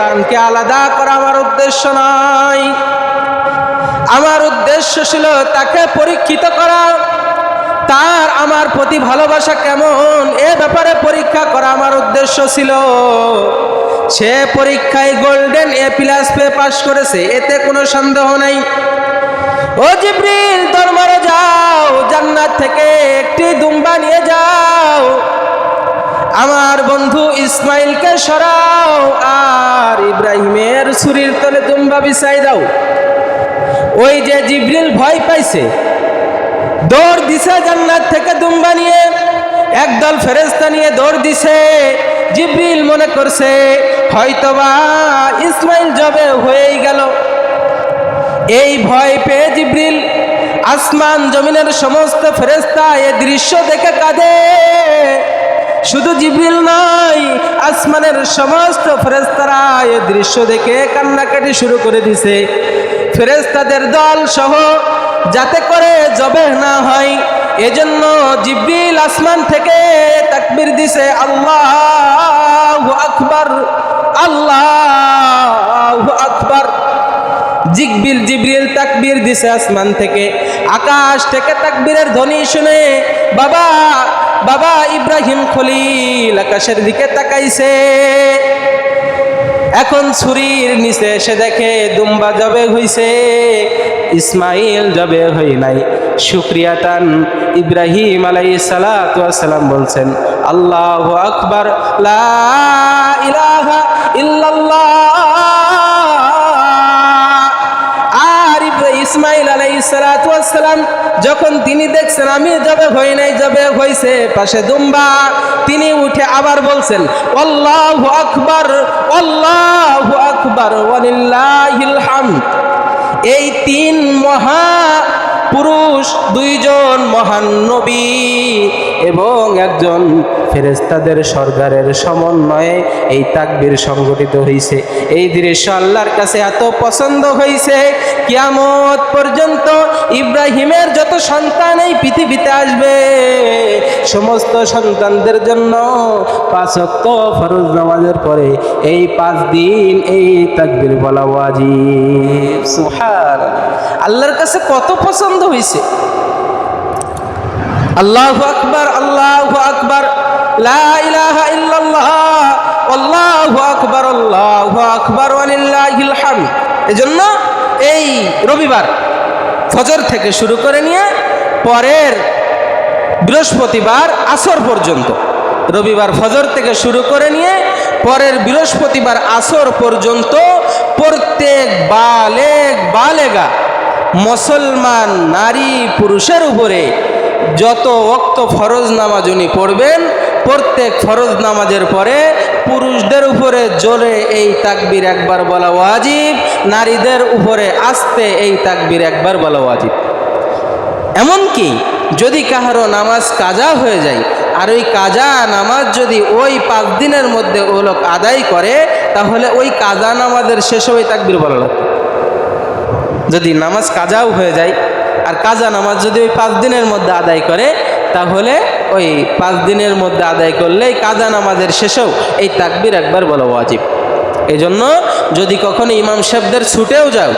শয়তানকে আলাদা করা আমার উদ্দেশ্য নয়। আমার উদ্দেশ্য ছিল তাকে পরীক্ষিত করা, তার আমার প্রতি ভালোবাসা কেমন এ ব্যাপারে পরীক্ষা করা আমার উদ্দেশ্য ছিল। সে পরীক্ষায় গোল্ডেন A+ পেয়ে পাশ করেছে, এতে কোনো সন্দেহ নাই। ও জিবরিল, দরবারে যাও, জান্নাত থেকে একটি দুম্বা নিয়ে যাও, আমার বন্ধু ইসমাইলকে সরাও, আর ইব্রাহিমের ছুরির তলে দুম্বা বিছাই দাও। ওই যে জিবরিল ভয় পাইছে, দৌড় দিছে জান্নাত থেকে দুম্বা নিয়ে, একদল ফেরেশতা নিয়ে দৌড় দিছে। জিবরিল মনে করছে হয়তোবা ইসমাইল জবে হয়েই গেল। এই ভয় পেয়ে জিবরিল, আসমান জমিনের সমস্ত ফেরেশতা এ দৃশ্য দেখে কাঁদে। শুধু জিবরিল নয়, আসমানের সমস্ত ফেরেশতারা এ দৃশ্য দেখে কান্নাকাটি শুরু করে দিছে। ফেরেশতাদের দল সহ যাতে করে জবে না হয় এজন্য জিবরিল আসমান থেকে তাকবীর দিছে, আল্লাহু আকবার, আল্লাহু আকবার। জিবরিল তাকবীর দিছে আসমান থেকে, আকাশ থেকে তাকবীরের ধ্বনি শুনে বাবা ইব্রাহিম খলিল আকাশের দিকে তাকাইছে। এখন ছুরির নিচে এসে দেখে দুম্বা জবে হইছে, ইসমাইল জবে হই নাই। শুকরিয়াতান ইব্রাহিম আলাইহিস সালাতু ওয়াস সালাম বলছেন, আল্লাহু আকবার, লা ইলাহা ইল্লাল্লাহ। আর ইসমাইল আলাইহিস সালাতু ওয়াস সালাম যখন তিনি দেখছেন আমি জবে হই নাই, জবে হইছে পাশে দুম্বা, তিনি উঠে আবার বলছেন, আল্লাহু আকবার, আল্লাহু আকবার, ওয়ালিল্লাহিল হামদ। এই তিন মহাপুরুষ, দুইজন মহান নবী এবং একজন ফেরেশতাদের সরদারের সমন্বয়ে এই তাকবীর সংগঠিত হয়েছে। এই দৃশ্য আল্লাহর কাছে এত পছন্দ হয়েছে, কিয়ামত পর্যন্ত ইব্রাহিমের যত সন্তান এই পৃথিবীতে আসবে সমস্ত সন্তানদের জন্য 5 ওয়াক্ত ফরজ নামাজের পরে এই 5 দিন এই তাকবীর বলা ওয়াজিব। সুবহানাল্লাহ, আল্লাহর কাছে কত পছন্দ হয়েছে। আল্লাহু আকবার, আল্লাহু আকবার, লা ইলাহা ইল্লাল্লাহ, আল্লাহু আকবার, আল্লাহু আকবার, ওয়ালিল্লাহিল হামদ। এজন্য এই রবিবার ফজর থেকে শুরু করে নিয়ে পরের বৃহস্পতিবার আসর পর্যন্ত, রবিবার ফজর থেকে শুরু করে নিয়ে পরের বৃহস্পতিবার আসর পর্যন্ত প্রত্যেক বালেগা মুসলমান নারী পুরুষের উপরে যত ওয়াক্ত ফরজ নামাজ উনি পড়বেন, প্রত্যেক ফরজ নামাজের পরে পুরুষদের উপরে জোরে এই তাকবীর একবার বলা ওয়াজিব, নারীদের উপরে আস্তে এই তাকবীর একবার বলা ওয়াজিব। এমনকি যদি কাহারো নামাজ কাজা হয়ে যায়, আর ওই কাজা নামাজ যদি ওই 5 দিনের মধ্যে ও লোক আদায় করে, তাহলে ওই কাজা নামাজের শেষে ওই তাকবীর বলা লাগবে। যদি নামাজ কাজাও হয়ে যায় আর কাজা নামাজ যদি ওই 5 দিনের মধ্যে আদায় করে, তাহলে ওই 5 দিনের মধ্যে আদায় করলে কাজা নামাজের শেষেও এই তাকবীর একবার বলা ওয়াজিব। এই জন্য যদি কখনো ইমাম সাহেবদের ছুটেও যাও,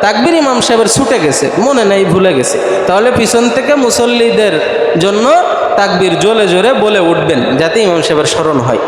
তাকবীর ইমাম সাহেবের ছুটে গেছে, মনে নেই, ভুলে গেছে, তাহলে পিছন থেকে মুসল্লিদের জন্য তাকবীর জোরে জোরে বলে উঠবেন, যাতে ইমাম সাহেবের স্মরণ হয়।